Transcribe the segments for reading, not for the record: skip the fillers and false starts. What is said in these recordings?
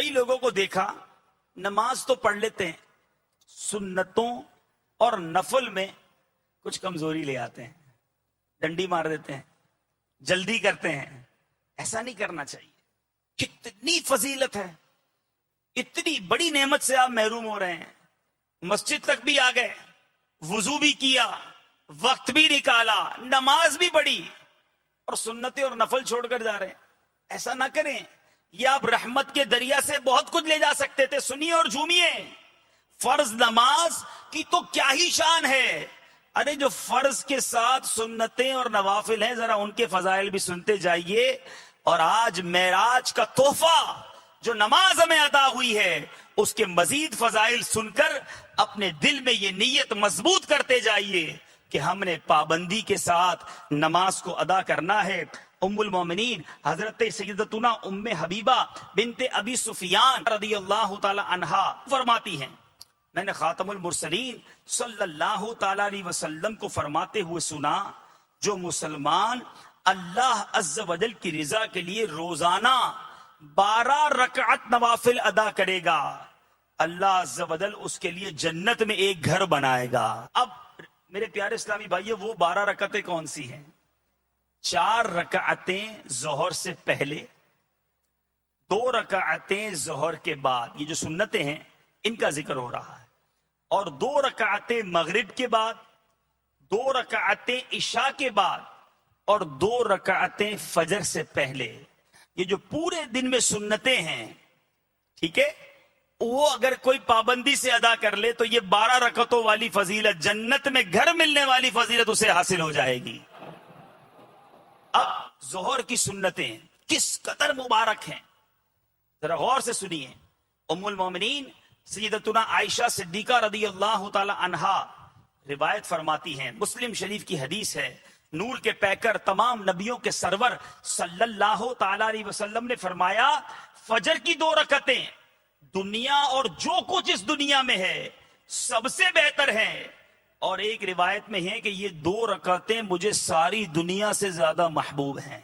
کئی لوگوں کو دیکھا نماز تو پڑھ لیتے ہیں، سنتوں اور نفل میں کچھ کمزوری لے آتے ہیں، ڈنڈی مار دیتے ہیں، جلدی کرتے ہیں. ایسا نہیں کرنا چاہیے. کتنی فضیلت ہے، اتنی بڑی نعمت سے آپ محروم ہو رہے ہیں. مسجد تک بھی آ گئے، وضو بھی کیا، وقت بھی نکالا، نماز بھی پڑھی، اور سنتیں اور نفل چھوڑ کر جا رہے ہیں. ایسا نہ کریں. یہ آپ رحمت کے دریا سے بہت کچھ لے جا سکتے تھے. سنیے اور جھومیے. فرض نماز کی تو کیا ہی شان ہے. ارے جو فرض کے ساتھ سنتیں اور نوافل ہیں، ذرا ان کے فضائل بھی سنتے جائیے. اور آج معراج کا تحفہ جو نماز ہمیں عطا ہوئی ہے، اس کے مزید فضائل سن کر اپنے دل میں یہ نیت مضبوط کرتے جائیے کہ ہم نے پابندی کے ساتھ نماز کو ادا کرنا ہے. ام المومنین حضرت سیدتنا ام حبیبہ بنت ابی سفیان رضی اللہ تعالی عنہا فرماتی ہیں، میں نے خاتم المرسلین صلی اللہ تعالی علیہ وسلم کو فرماتے ہوئے سنا، جو مسلمان اللہ عز و جل کی رضا کے لیے روزانہ 12 رکعت نوافل ادا کرے گا، اللہ عز و جل اس کے لیے جنت میں ایک گھر بنائے گا. اب میرے پیارے اسلامی بھائیو، وہ 12 رکعتیں کون سی ہیں؟ 4 رکعتیں ظہر سے پہلے، 2 رکعتیں ظہر کے بعد، یہ جو سنتیں ہیں ان کا ذکر ہو رہا ہے، اور 2 رکعتیں مغرب کے بعد، 2 رکعتیں عشاء کے بعد، اور 2 رکعتیں فجر سے پہلے. یہ جو پورے دن میں سنتیں ہیں، ٹھیک ہے، وہ اگر کوئی پابندی سے ادا کر لے تو یہ 12 رکعتوں والی فضیلت، جنت میں گھر ملنے والی فضیلت اسے حاصل ہو جائے گی. اب ظہر کی سنتیں کس قدر مبارک ہیں، ذرا غور سے سنیے. ام المومنین سیدتنا عائشہ صدیقہ رضی اللہ تعالی عنہا روایت فرماتی ہیں، مسلم شریف کی حدیث ہے، نور کے پیکر تمام نبیوں کے سرور صلی اللہ تعالی علیہ وسلم نے فرمایا، فجر کی 2 رکعتیں دنیا اور جو کچھ اس دنیا میں ہے سب سے بہتر ہیں. اور ایک روایت میں ہے کہ یہ 2 رکعتیں مجھے ساری دنیا سے زیادہ محبوب ہیں.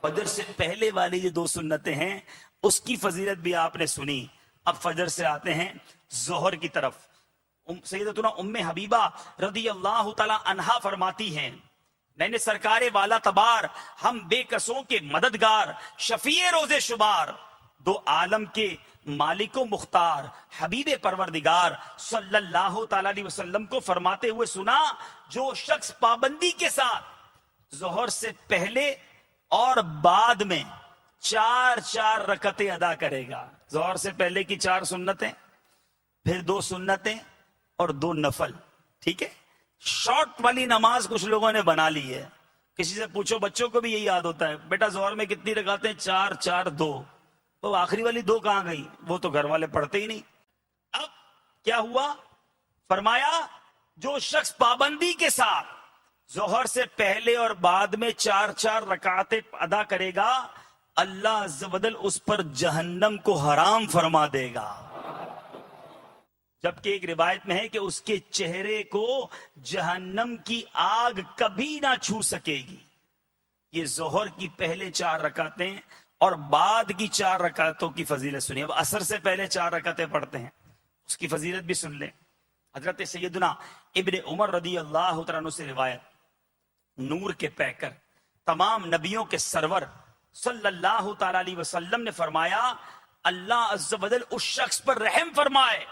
فجر سے پہلے والی یہ 2 سنتیں ہیں، اس کی فضیلت بھی آپ نے سنی. اب فجر سے آتے ہیں ظہر کی طرف. سیدتنا ام حبیبہ رضی اللہ تعالی عنہا فرماتی ہیں، میں نے سرکار والا تبار، ہم بے کسوں کے مددگار، شفیع روز شمار، 2 عالم کے مالک و مختار، حبیب پروردگار صلی اللہ تعالی علیہ وسلم کو فرماتے ہوئے سنا، جو شخص پابندی کے ساتھ ظہر سے پہلے اور بعد میں 4 رکعتیں ادا کرے گا. ظہر سے پہلے کی 4 سنتیں، پھر 2 سنتیں اور 2 نفل. ٹھیک ہے، شارٹ والی نماز کچھ لوگوں نے بنا لی ہے. کسی سے پوچھو، بچوں کو بھی یہی یاد ہوتا ہے، بیٹا ظہر میں کتنی رکعتیں؟ 4 4 2. تو آخری والی 2 کہاں گئی؟ وہ تو گھر والے پڑھتے ہی نہیں. اب کیا ہوا؟ فرمایا جو شخص پابندی کے ساتھ ظہر سے پہلے اور بعد میں 4 رکعتیں ادا کرے گا، اللہ عز و جل اس پر جہنم کو حرام فرما دے گا. جبکہ ایک روایت میں ہے کہ اس کے چہرے کو جہنم کی آگ کبھی نہ چھو سکے گی. یہ ظہر کی پہلے 4 رکعتیں اور بعد کی 4 رکعتوں کی فضیلت سنیے. اب عصر سے پہلے 4 رکعتیں پڑھتے ہیں، اس کی فضیلت بھی سن لیں. حضرت سیدنا ابن عمر رضی اللہ تعالیٰ عنہ سے روایت، نور کے پیکر تمام نبیوں کے سرور صلی اللہ تعالی علیہ وسلم نے فرمایا، اللہ عز و جل اس شخص پر رحم فرمائے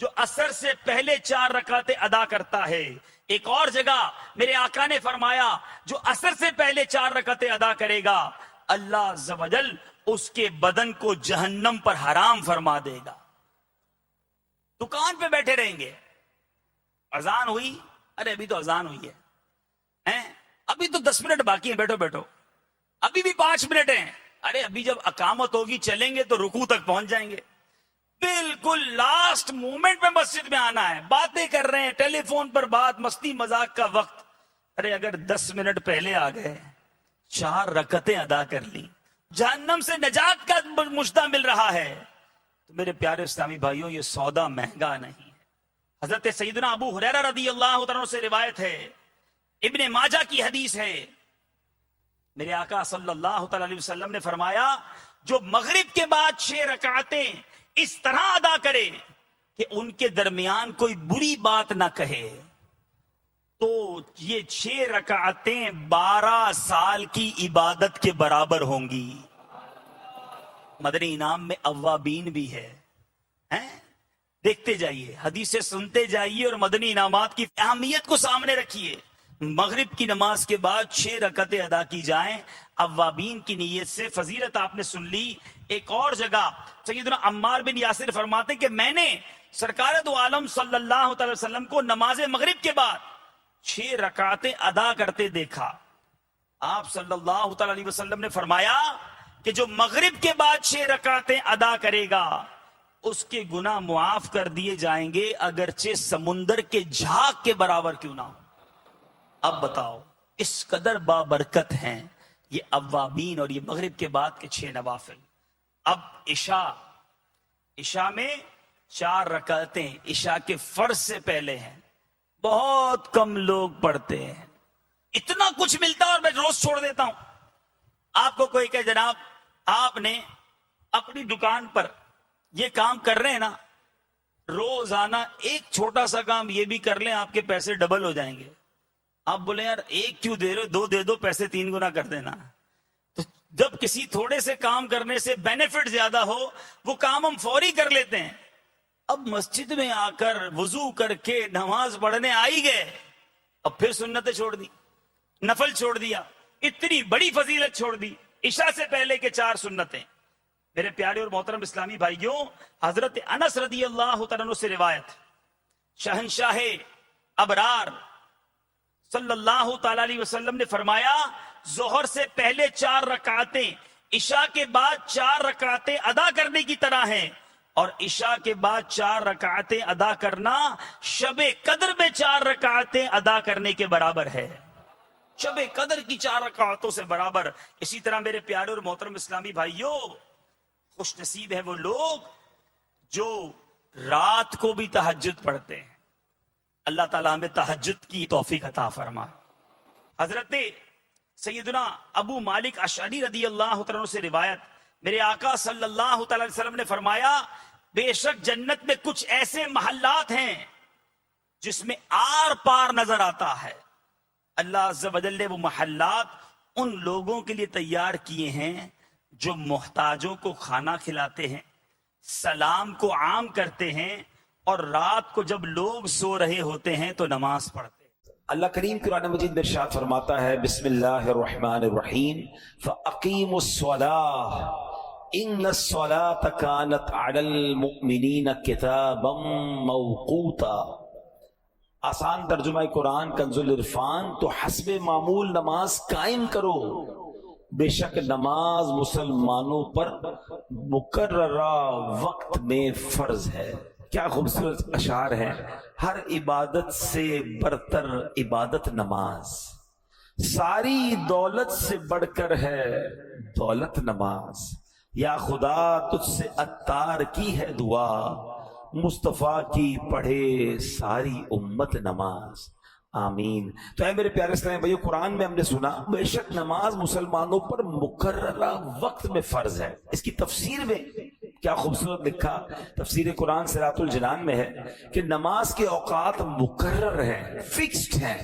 جو عصر سے پہلے 4 رکعتیں ادا کرتا ہے. ایک اور جگہ میرے آقا نے فرمایا، جو عصر سے پہلے 4 رکعتیں ادا کرے گا، اللہ عز و جل اس کے بدن کو جہنم پر حرام فرما دے گا. دکان پہ بیٹھے رہیں گے، اذان ہوئی، ارے ابھی تو اذان ہوئی ہے، ابھی تو 10 منٹ باقی ہیں، بیٹھو بیٹھو، ابھی بھی 5 منٹ ہیں، ارے ابھی جب اقامت ہوگی چلیں گے تو رکوع تک پہنچ جائیں گے. بالکل لاسٹ مومنٹ میں مسجد میں آنا ہے، باتیں کر رہے ہیں، ٹیلی فون پر بات، مستی مذاق کا وقت. ارے اگر 10 منٹ پہلے آ گئے، 4 رکعتیں ادا کر لی، جہنم سے نجات کا مشتہ مل رہا ہے. تو میرے پیارے اسلامی بھائیوں، یہ سودا مہنگا نہیں ہے. حضرت سیدنا ابو ہریرہ رضی اللہ عنہ سے روایت ہے، ابن ماجہ کی حدیث ہے، میرے آقا صلی اللہ تعالی علیہ وسلم نے فرمایا، جو مغرب کے بعد 6 رکعتیں اس طرح ادا کرے کہ ان کے درمیان کوئی بری بات نہ کہے، تو یہ 6 رکعتیں 12 سال کی عبادت کے برابر ہوں گی۔ مدنی انعام میں اوابین بھی ہے، دیکھتے جائیے، حدیثیں سنتے جائیے اور مدنی انعامات کی اہمیت کو سامنے رکھیے۔ مغرب کی نماز کے بعد 6 رکعتیں ادا کی جائیں اوابین کی نیت سے، فضیلت آپ نے سن لی۔ ایک اور جگہ سیدنا عمار بن یاسر فرماتے کہ میں نے سرکار دو عالم صلی اللہ تعالی وسلم کو نماز مغرب کے بعد 6 رکعتیں ادا کرتے دیکھا۔ آپ صلی اللہ تعالی علیہ وسلم نے فرمایا کہ جو مغرب کے بعد 6 رکعتیں ادا کرے گا اس کے گناہ معاف کر دیے جائیں گے، اگرچہ سمندر کے جھاگ کے برابر کیوں نہ ہو۔ اب بتاؤ، اس قدر بابرکت ہیں یہ اوابین اور یہ مغرب کے بعد کے 6 نوافل۔ اب عشاء میں 4 رکعتیں عشاء کے فرض سے پہلے ہیں، بہت کم لوگ پڑھتے ہیں۔ اتنا کچھ ملتا اور میں روز چھوڑ دیتا ہوں۔ آپ کو کوئی کہ جناب آپ نے اپنی دکان پر یہ کام کر رہے ہیں نا، روزانہ ایک چھوٹا سا کام یہ بھی کر لیں، آپ کے پیسے ڈبل ہو جائیں گے۔ آپ بولے یار ایک کیوں دے رہے ہو، 2 دے دو، پیسے 3 گنا کر دینا۔ تو جب کسی تھوڑے سے کام کرنے سے بینیفٹ زیادہ ہو، وہ کام ہم فوری کر لیتے ہیں۔ اب مسجد میں آ کر وضو کر کے نماز پڑھنے آئی گئے، اب پھر سنتیں چھوڑ دی، نفل چھوڑ دیا، اتنی بڑی فضیلت چھوڑ دی۔ عشاء سے پہلے کے 4 سنتیں۔ میرے پیارے اور محترم اسلامی بھائیوں، حضرت انس رضی اللہ تعالیٰ عنہ سے روایت، شہنشاہ ابرار صلی اللہ تعالی علیہ وسلم نے فرمایا ظہر سے پہلے 4 رکعتیں عشاء کے بعد 4 رکعتیں ادا کرنے کی طرح ہیں، اور عشاء کے بعد 4 رکعتیں ادا کرنا شب قدر میں 4 رکعتیں ادا کرنے کے برابر ہے، شب قدر کی 4 رکعتوں سے برابر۔ اسی طرح میرے پیارے اور محترم اسلامی بھائیوں، خوش نصیب ہے وہ لوگ جو رات کو بھی تہجد پڑھتے ہیں۔ اللہ تعالیٰ ہمیں تہجد کی توفیق عطا فرما۔ حضرت سیدنا ابو مالک اشعری رضی اللہ تعالیٰ عنہ سے روایت، میرے آقا صلی اللہ تعالی علیہ وسلم نے فرمایا بے شک جنت میں کچھ ایسے محلات ہیں جس میں آر پار نظر آتا ہے۔ اللہ عز و جل نے وہ محلات ان لوگوں کے لیے تیار کیے ہیں جو محتاجوں کو کھانا کھلاتے ہیں، سلام کو عام کرتے ہیں، اور رات کو جب لوگ سو رہے ہوتے ہیں تو نماز پڑھتے ہیں۔ اللہ کریم قرآن مجید میں ارشاد فرماتا ہے بسم اللہ الرحمن الرحیم فَأَقِيمُوا الصَّلَاةَ إِنَّ الصَّلَاةَ كَانَتْ عَلَى الْمُؤْمِنِينَ كِتَابًا مَوْقُوتًا۔ آسان ترجمہ قرآن کنز العرفان، تو حسب معمول نماز قائم کرو، بے شک نماز مسلمانوں پر مقررہ وقت میں فرض ہے۔ کیا خوبصورت اشعار ہیں۔ ہر عبادت سے برتر عبادت نماز، ساری دولت سے بڑھ کر ہے دولت نماز، یا خدا تجھ سے عطار کی ہے دعا، مصطفیٰ کی پڑھے ساری امت نماز، آمین۔ تو اے میرے پیارے اسلامی بھائیو، قرآن میں ہم نے سنا بے شک نماز مسلمانوں پر مقررہ وقت میں فرض ہے۔ اس کی تفسیر میں کیا خوبصورت لکھا، تفسیر قرآن صراط الجنان میں ہے کہ نماز کے اوقات مقرر ہیں، فکسڈ ہیں،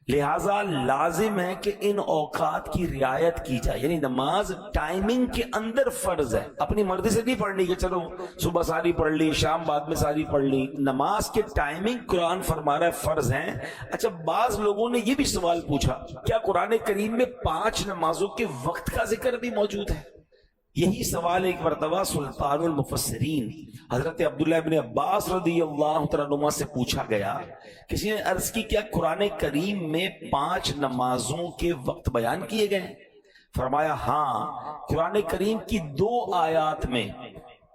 لہٰذا لازم ہے کہ ان اوقات کی رعایت کی جائے، یعنی نماز ٹائمنگ کے اندر فرض ہے، اپنی مرضی سے نہیں پڑھنی کہ چلو صبح ساری پڑھ لی، شام بعد میں ساری پڑھ لی۔ نماز کے ٹائمنگ قرآن فرما رہا ہے فرض ہیں۔ اچھا، بعض لوگوں نے یہ بھی سوال پوچھا کیا قرآن کریم میں 5 نمازوں کے وقت کا ذکر بھی موجود ہے؟ یہی سوال ایک مرتبہ سلطان المفسرین حضرت عبداللہ ابن عباس رضی اللہ تعالیٰ عنہ سے پوچھا گیا۔ کسی نے عرض کی کیا قرآن کریم میں 5 نمازوں کے وقت بیان کیے گئے ہیں؟ فرمایا ہاں، قرآن کریم کی 2 آیات میں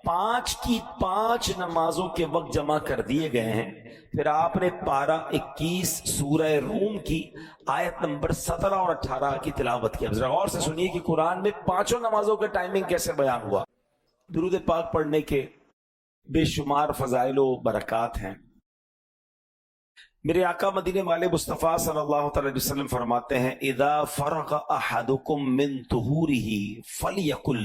5 کی 5 نمازوں کے وقت جمع کر دیے گئے ہیں۔ پھر آپ نے پارہ 21 سورہ روم کی آیت نمبر 17 اور 18 کی تلاوت کی۔ اب ذرا غور سے سنیے کہ قرآن میں 5 نمازوں کا ٹائمنگ کیسے بیان ہوا۔ درود پاک پڑھنے کے بے شمار فضائل و برکات ہیں۔ میرے آقا مدینے والے مصطفیٰ صلی اللہ تعالی وسلم فرماتے ہیں اذا فرغ احدکم من طہورہ فلیقل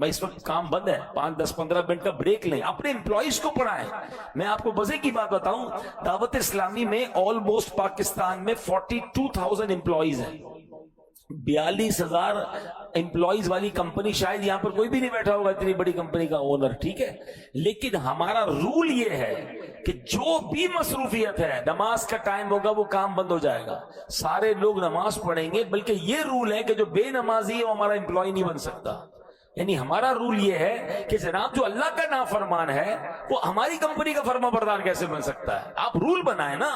بھائی اس وقت کام بند ہے، 5 10 15 منٹ کا بریک لیں، اپنے امپلائیز کو پڑھائیں. میں آپ کو مزے کی بات بتاؤں، دعوت اسلامی میں آلموسٹ پاکستان میں 42,000 امپلائیز ہیں. 42,000 امپلائیز والی کمپنی، شاید یہاں پر کوئی بھی نہیں بیٹھا ہوگا اتنی بڑی کمپنی کا اونر، ٹھیک ہے. لیکن ہمارا رول یہ ہے کہ جو بھی مصروفیت ہے، نماز کا ٹائم ہوگا وہ کام بند ہو جائے گا، سارے لوگ نماز پڑھیں گے. بلکہ یہ رول ہے کہ جو بے نمازی ہے وہ ہمارا امپلائی نہیں بن سکتا. یعنی ہمارا رول یہ ہے کہ جناب جو اللہ کا نافرمان ہے وہ ہماری کمپنی کا فرما بردار کیسے بن سکتا ہے. آپ رول بنائیں نا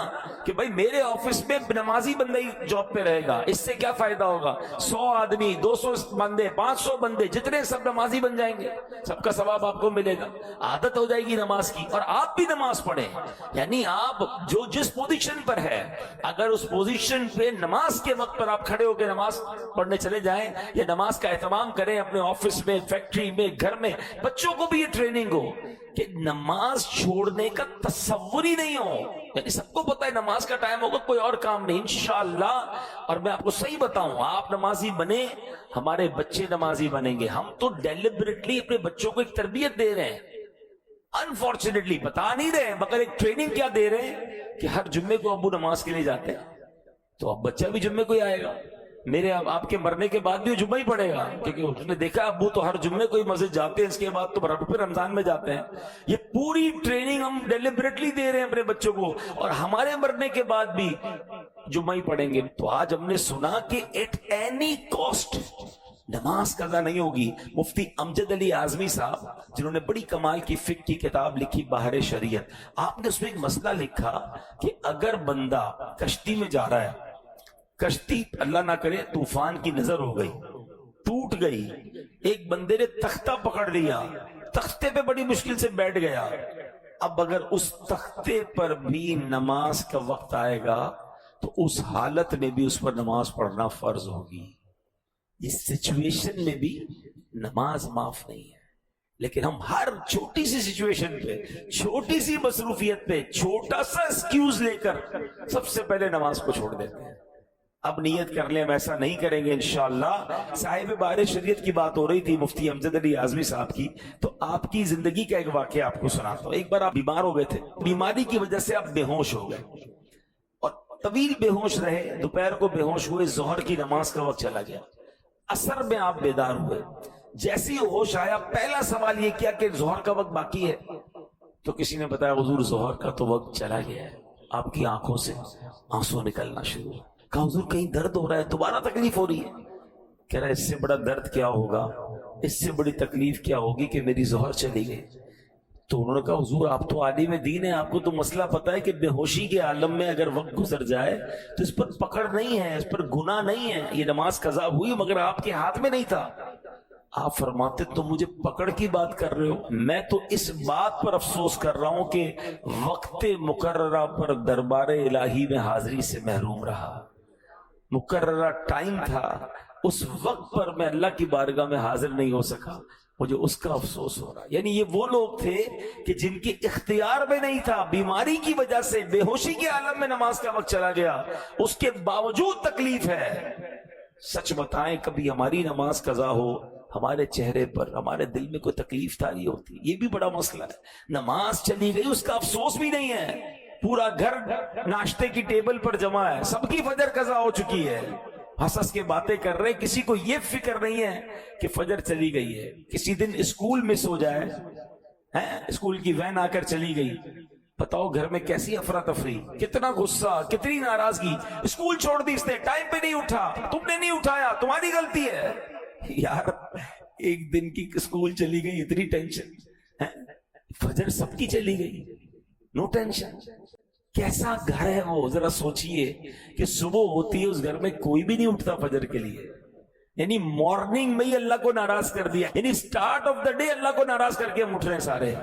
کہ بھائی میرے آفس میں نمازی بندہ ہی جاب پہ رہے گا، اس سے کیا فائدہ ہوگا؟ 100 آدمی، 200 بندے، 500 بندے، جتنے سب نمازی بن جائیں گے، سب کا ثواب آپ کو ملے گا. عادت ہو جائے گی نماز کی، اور آپ بھی نماز پڑھیں. یعنی آپ جو جس پوزیشن پر ہے، اگر اس پوزیشن پہ نماز کے وقت پر آپ کھڑے ہو کے نماز پڑھنے چلے جائیں یا نماز کا اہتمام کریں اپنے آفس میں، فیکٹری میں، گھر میں. بچوں کو بھی یہ ٹریننگ ہو کہ نماز چھوڑنے کا تصور ہی نہیں ہو. یعنی سب کو پتا ہے نماز کا ٹائم ہوگا، کوئی اور کام نہیں انشاءاللہ. اور میں آپ کو صحیح بتاؤں، آپ نمازی بنے، ہمارے بچے نمازی بنیں گے. ہم تو ڈیلیبریٹلی اپنے بچوں کو ایک تربیت دے رہے ہیں، انفارچونیٹلی بتا نہیں رہے ہیں، مگر ایک ٹریننگ کیا دے رہے ہیں کہ ہر جمعے کو ابو نماز کے لیے جاتے ہیں تو اب بچہ بھی جمعے کو ہی آئے گا. میرے آپ کے مرنے کے بعد بھی جمعہ ہی پڑے گا، کیونکہ اس نے دیکھا ابو تو ہر جمعے کو ہی مسجد جاتے ہیں، اس کے بعد تو پھر رمضان میں جاتے ہیں. یہ پوری ٹریننگ ہم ڈیلیبریٹلی دے رہے ہیں اپنے بچوں کو، اور ہمارے مرنے کے بعد بھی جمعہ ہی پڑھیں گے. تو آج ہم نے سنا کہ ایٹ اینی کاسٹ نماز قضا نہیں ہوگی. مفتی امجد علی اعظمی صاحب جنہوں نے بڑی کمال کی فقہ کی کتاب لکھی بحر شریعت، آپ نے اس میں ایک مسئلہ لکھا کہ اگر بندہ کشتی میں جا رہا ہے، کشتی اللہ نہ کرے طوفان کی نظر ہو گئی، ٹوٹ گئی، ایک بندے نے تختہ پکڑ لیا، تختے پہ بڑی مشکل سے بیٹھ گیا. اب اگر اس تختے پر بھی نماز کا وقت آئے گا تو اس حالت میں بھی اس پر نماز پڑھنا فرض ہوگی. اس سچویشن میں بھی نماز معاف نہیں ہے. لیکن ہم ہر چھوٹی سی سچویشن پہ، چھوٹی سی مصروفیت پہ چھوٹا سا ایکسکیوز لے کر سب سے پہلے نماز کو چھوڑ دیتے ہیں. اب نیت کر لیں ہم ایسا نہیں کریں گے انشاءاللہ. صاحب بحر شریعت کی بات ہو رہی تھی مفتی امجد علی اعظمی صاحب کی، تو آپ کی زندگی کا ایک واقعہ آپ کو سناتا ہوں. ایک بار آپ بیمار ہو گئے تھے، بیماری کی وجہ سے آپ بے ہوش ہو گئے اور طویل بے ہوش رہے. دوپہر کو بے ہوش ہوئے، ظہر کی نماز کا وقت چلا گیا، عصر میں آپ بیدار ہوئے. جیسی ہوش آیا پہلا سوال یہ کیا کہ ظہر کا وقت باقی ہے؟ تو کسی نے بتایا حضور ظہر کا تو وقت چلا گیا ہے. آپ کی آنکھوں سے آنسو نکلنا شروع ہوا. کہا حضور کہیں درد ہو رہا ہے، دوبارہ تکلیف ہو رہی ہے؟ کہہ رہا ہے اس سے بڑا درد کیا ہوگا، اس سے بڑی تکلیف کیا ہوگی کہ میری ظہر چلی گئی. تو انہوں نے کہا حضور آپ تو عالم دین ہیں، آپ کو تو مسئلہ پتا ہے کہ بے ہوشی کے عالم میں اگر وقت گزر جائے تو اس پر پکڑ نہیں ہے، اس پر گناہ نہیں ہے. یہ نماز قضا ہوئی مگر آپ کے ہاتھ میں نہیں تھا. آپ فرماتے تو مجھے پکڑ کی بات کر رہے ہو، میں تو اس بات پر افسوس کر رہا ہوں کہ وقت مقررہ پر دربار الہی میں حاضری سے محروم رہا. مقررہ ٹائم تھا، اس وقت پر میں اللہ کی بارگاہ میں حاضر نہیں ہو سکا، مجھے اس کا افسوس ہو رہا. یعنی یہ وہ لوگ تھے کہ جن کے اختیار میں نہیں تھا، بیماری کی وجہ سے بے ہوشی کے عالم میں نماز کا وقت چلا گیا، اس کے باوجود تکلیف ہے. سچ بتائیں کبھی ہماری نماز قضا ہو، ہمارے چہرے پر، ہمارے دل میں کوئی تکلیف تاری ہوتی؟ یہ بھی بڑا مسئلہ ہے. نماز چلی گئی اس کا افسوس بھی نہیں ہے، پورا گھر ناشتے کی ٹیبل پر جمع ہے، سب کی فجر قضا ہو چکی ہے، ہنس ہنس کے باتیں کر رہے، کسی کو یہ فکر نہیں ہے کہ فجر چلی گئی ہے. کسی دن اسکول مس ہو جائے، اسکول کی وین آ کر چلی گئی، بتاؤ گھر میں کیسی افراتفری، کتنا غصہ، کتنی ناراضگی. اسکول چھوڑ دی اس نے، ٹائم پہ نہیں اٹھا، تم نے نہیں اٹھایا، تمہاری غلطی ہے. یار ایک دن کی اسکول چلی گئی، اتنی ٹینشن. فجر سب کی چلی گئی، نو ٹینشن. کیسا گھر ہے وہ؟ ذرا سوچئے کہ صبح ہوتی ہے اس گھر میں کوئی بھی نہیں اٹھتا فجر کے لیے. یعنی مارننگ میں ہی اللہ کو ناراض کر دیا، یعنی سٹارٹ آف دا ڈے اللہ کو ناراض کر کے ہم اٹھ رہے ہیں سارے.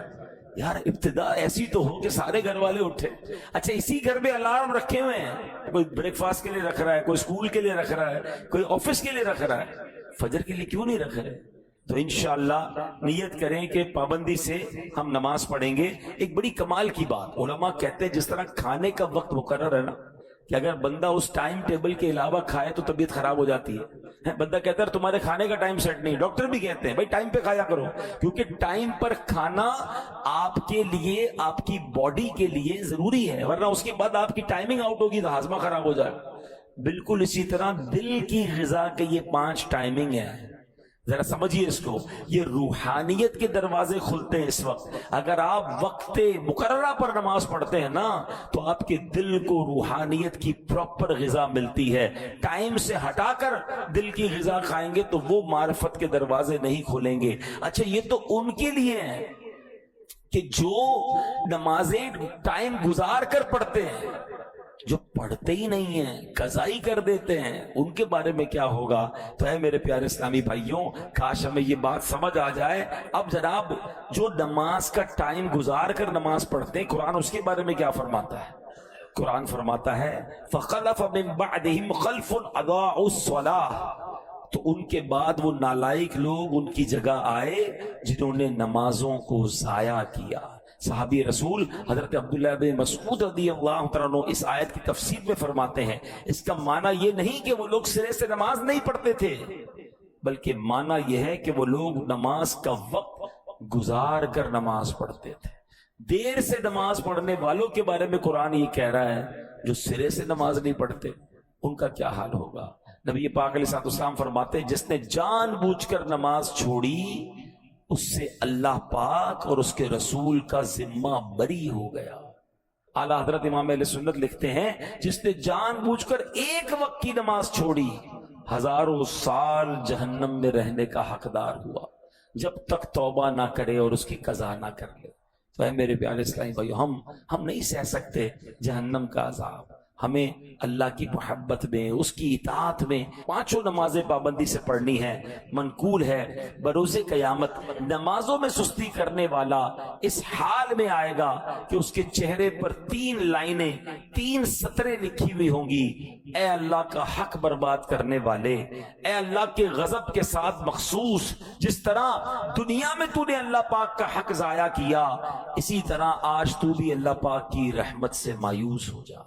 یار ابتدا ایسی تو ہو کہ سارے گھر والے اٹھے. اچھا اسی گھر میں الارم رکھے ہوئے ہیں، کوئی بریک فاسٹ کے لیے رکھ رہا ہے، کوئی اسکول کے لیے رکھ رہا ہے، کوئی آفس کے لیے رکھ رہا ہے، فجر کے لیے کیوں نہیں رکھ رہے؟ تو انشاءاللہ نیت کریں کہ پابندی سے ہم نماز پڑھیں گے. ایک بڑی کمال کی بات علماء کہتے ہیں جس طرح کھانے کا وقت مقرر ہے نا، کہ اگر بندہ اس ٹائم ٹیبل کے علاوہ کھائے تو طبیعت خراب ہو جاتی ہے. بندہ کہتا ہے تمہارے کھانے کا ٹائم سیٹ نہیں. ڈاکٹر بھی کہتے ہیں بھائی ٹائم پہ کھایا کرو, کیونکہ ٹائم پر کھانا آپ کے لیے, آپ کی باڈی کے لیے ضروری ہے, ورنہ اس کے بعد آپ کی ٹائمنگ آؤٹ ہوگی تو ہاضمہ خراب ہو جائے. بالکل اسی طرح دل کی غذا کے یہ 5 ٹائمنگ ہے. ذرا سمجھیے اس کو, یہ روحانیت کے دروازے کھلتے ہیں اس وقت. اگر آپ وقت مقررہ پر نماز پڑھتے ہیں نا تو آپ کے دل کو روحانیت کی پراپر غذا ملتی ہے. ٹائم سے ہٹا کر دل کی غذا کھائیں گے تو وہ معرفت کے دروازے نہیں کھولیں گے. اچھا یہ تو ان کے لیے ہے کہ جو نمازیں ٹائم گزار کر پڑھتے ہیں, جو پڑھتے ہی نہیں ہیں, قضائی کر دیتے ہیں, ان کے بارے میں کیا ہوگا؟ تو ہے میرے پیارے اسلامی بھائیوں, کاش ہمیں یہ بات سمجھ آ جائے. اب جناب جو نماز کا ٹائم گزار کر نماز پڑھتے ہیں, قرآن اس کے بارے میں کیا فرماتا ہے؟ قرآن فرماتا ہے فَخَلَفَ مِن بَعْدِهِمْ خَلْفٌ أَضَاعُوا الصَّلَاةَ, تو ان کے بعد وہ نالائق لوگ ان کی جگہ آئے جنہوں نے نمازوں کو ضائع کیا. صحابی رسول حضرت عبداللہ بن مسعود رضی اللہ تعالیٰ عنہ اس آیت کی تفسیر میں فرماتے ہیں اس کا معنی یہ نہیں کہ وہ لوگ سرے سے نماز نہیں پڑھتے تھے, بلکہ معنی یہ ہے کہ وہ لوگ نماز کا وقت گزار کر نماز پڑھتے تھے. دیر سے نماز پڑھنے والوں کے بارے میں قرآن یہ کہہ رہا ہے جو سرے سے نماز نہیں پڑھتے ان کا کیا حال ہوگا. نبی پاک علیہ السلام فرماتے ہیں جس نے جان بوجھ کر نماز چھوڑی اس سے اللہ پاک اور اس کے رسول کا ذمہ بری ہو گیا. اعلیٰ حضرت امام اہل سنت لکھتے ہیں جس نے جان بوجھ کر ایک وقت کی نماز چھوڑی ہزاروں سال جہنم میں رہنے کا حقدار ہوا جب تک توبہ نہ کرے اور اس کی قضا نہ کر لے. تو اے میرے پیارے اسلامی بھائیو, ہم نہیں سہ سکتے جہنم کا عذاب. ہمیں اللہ کی محبت میں, اس کی اطاعت میں 5 نمازیں پابندی سے پڑھنی ہے. منقول ہے بروز قیامت نمازوں میں سستی کرنے والا اس حال میں آئے گا کہ اس کے چہرے پر 3 لائنیں 3 سطریں لکھی ہوئی ہوں گی, اے اللہ کا حق برباد کرنے والے, اے اللہ کے غضب کے ساتھ مخصوص, جس طرح دنیا میں تو نے اللہ پاک کا حق ضائع کیا اسی طرح آج تو بھی اللہ پاک کی رحمت سے مایوس ہو جا.